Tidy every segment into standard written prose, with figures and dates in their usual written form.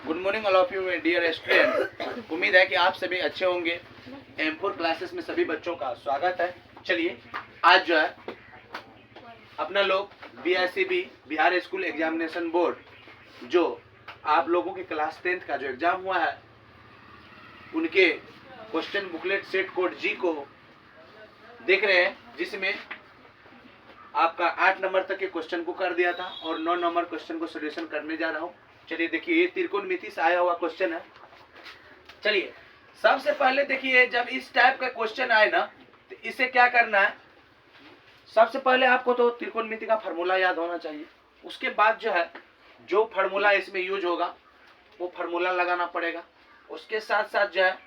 Good morning all of you dear student. उम्मीद है कि आप सभी अच्छे होंगे। M4 क्लासेस में सभी बच्चों का स्वागत है। चलिए आज जो है अपना लोग BICB Bihar school examination board जो आप लोगों के क्लास 10th का जो एग्जाम हुआ है उनके question booklet set code G को देख रहे हैं, जिसमें आपका 8 नंबर तक के क्वेश्चन को कर दिया था और 9 नंबर क्वेश्चन को सोल्यूशन करने जा रहा हूँ। चलिए देखिए, ये त्रिकोणमिति से आया हुआ क्वेश्चन है। चलिए सबसे पहले देखिए, जब इस टाइप का क्वेश्चन आए ना तो इसे क्या करना है, सबसे पहले आपको तो त्रिकोणमिति का फार्मूला याद होना चाहिए। उसके बाद जो है जो फार्मूला इसमें यूज होगा वो फार्मूला लगाना पड़ेगा। उसके साथ साथ जो है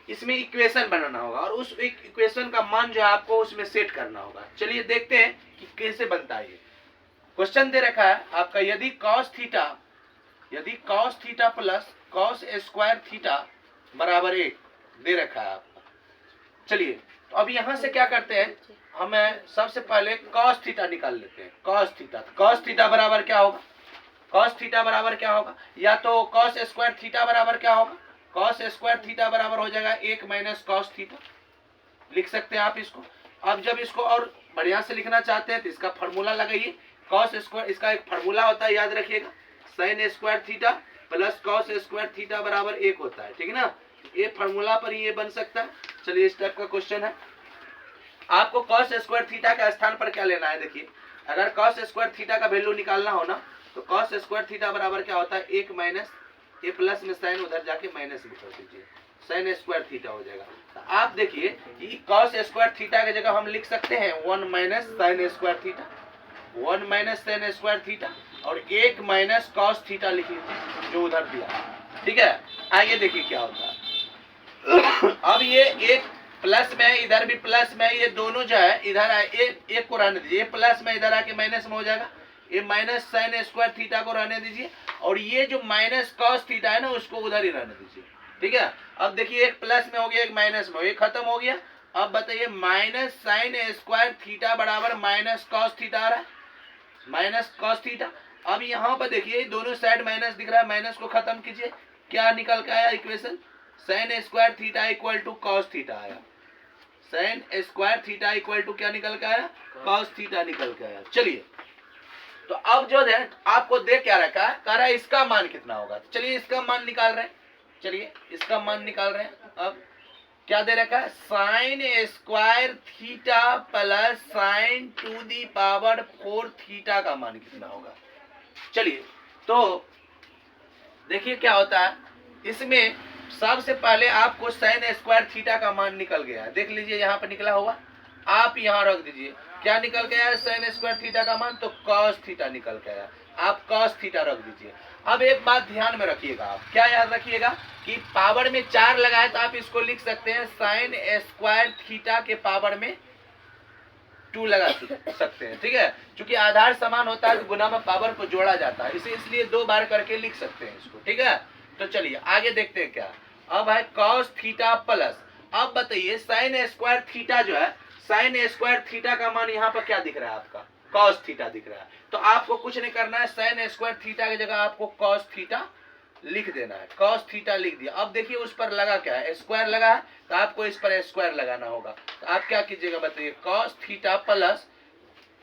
इसमें इक्वेशन बनाना होगा और उस इक्वेशन का मान जो है आपको उसमें सेट करना होगा। चलिए देखते हैं कि कैसे बनता है। ये क्वेश्चन दे रखा है आपका, यदि cos theta plus cos square theta बराबर 1 दे रखा है आपका। चलिए तो अब यहां से क्या करते हैं, हमें सबसे पहले cos थीटा निकाल लेते हैं। cos थीटा बराबर क्या होगा, cos थीटा बराबर क्या होगा, या तो cos स्क्वायर थीटा बराबर क्या होगा, cos स्क्वायर थीटा बराबर हो जाएगा 1 माइनस cos थीटा। लिख सकते हैं आप इसको। अब जब इसको और बढ़िया से लिखना चाहते हैं तो इसका फार्मूला लगाइए। cos स्क्वायर, इसका एक फार्मूला होता है, याद रखिएगा, sin square theta plus cos square theta बराबर 1 होता है, ठीक है ना। ये फार्मूला पर ही ये बन सकता है। चलिए इस टाइप का क्वेश्चन है। आपको cos स्क्वायर थीटा का स्थान पर क्या लेना है, देखिए अगर cos स्क्वायर थीटा का वैल्यू निकालना हो ना तो cos स्क्वायर थीटा बराबर क्या होता है, 1 माइनस ये प्लस में साइन उधर जाके माइनस में कर दीजिए, sin स्क्वायर थीटा हो जाएगा। तो आप देखिए कि cos स्क्वायर थीटा की जगह हम लिख सकते हैं 1 minus sign square theta, 1 minus sign square theta और 1 माइनस cos थीटा लिखिए जो उधर दिया, ठीक है। आइए देखिए क्या होता है। अब ये एक प्लस में है, इधर भी प्लस में है, ये दोनों जो है इधर एक को रहने दीजिए, प्लस में इधर आके माइनस में हो जाएगा। ये माइनस साइन स्क्वायर थीटा को रहने दीजिए और ये जो माइनस cos थीटा है ना उसको उधर ही रहने दीजिए, ठीक है। अब देखिए एक प्लस में हो गया, एक माइनस में, ये खत्म हो गया। अब बताइए माइनस साइन स्क्वायर थीटा बराबर माइनस cos थीटा आ रहा है, माइनस cos थीटा। अब यहाँ पर देखिए दोनों साइड माइनस दिख रहा है, माइनस को खत्म कीजिए, क्या निकल के आया equation, sine square theta equal to cos theta आया। Sine square theta equal to क्या निकल के आया, cos थीटा निकल के आया। चलिए तो अब जो है आपको दे क्या रखा है, कह रहा है इसका मान कितना होगा। चलिए इसका मान निकाल रहे हैं, चलिए इसका मान निकाल रहे हैं। अब क्या दे रखा है, sine square theta plus sine to the power 4 theta का मान कितना होगा। चलिए तो देखिए क्या होता है, इसमें सबसे पहले आपको साइन स्क्वायर थीटा का मान निकल गया है, देख लीजिए यहाँ पर निकला हुआ, आप यहाँ रख दीजिए। क्या निकल गया है साइन स्क्वायर थीटा का मान, तो cos थीटा निकल गया, आप cos थीटा रख दीजिए। अब एक बात ध्यान में रखिएगा, आप क्या याद रखिएगा कि पावर में 4 लगा है तो आप इसको लिख सकते हैं साइन स्क्वायर थीटा के पावर में 2 लगा सकते हैं, ठीक है। क्योंकि आधार समान होता है तो गुना में पावर को जोड़ा जाता है, इसे इसलिए 2 बार करके लिख सकते हैं इसको, ठीक है। तो चलिए आगे देखते हैं क्या। अब है cos थीटा प्लस, अब बताइए साइन स्क्वायर थीटा जो है, साइन स्क्वायर थीटा का मान यहाँ पर क्या दिख रहा है आपका, cos थीटा दिख रहा है। तो आपको कुछ नहीं करना है, साइन स्क्वायर थीटा की जगह आपको cos थीटा लिख देना है, cos थीटा लिख दिया। अब देखिए उस पर लगा क्या है, स्क्वायर लगा है तो आपको इस पर स्क्वायर लगाना होगा। तो आप क्या कीजिएगा बताइए, cos theta plus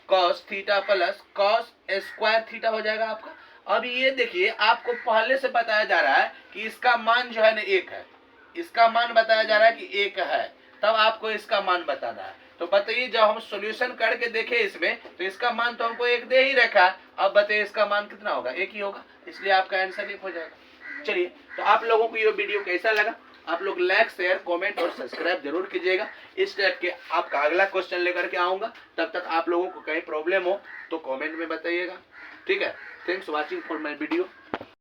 cos square theta हो जाएगा आपका। अब ये देखिए आपको पहले से बताया जा रहा है कि इसका मान जो है ना 1 है, इसका मान बताया जा रहा है कि 1 है, तब आपको इसका मान बताना है। तो बताइए जब हम सॉल्यूशन करके देखें इसमें तो इसका मान तो हमको 1 दे ही रखा है, अब बताइए इसका मान कितना होगा, 1 ही होगा, इसलिए आपका आंसर 1 हो जाएगा। चलिए तो आप लोगों को ये वीडियो कैसा लगा, आप लोग लाइक शेयर कमेंट और सब्सक्राइब जरूर कीजिएगा। इस टाइप के आपका अगला क्वेश्चन लेकर के आऊंगा, तब तक आप लोगों को कहीं प्रॉब्लम हो तो कमेंट में बताइएगा, ठीक है। Thanks watching for my video.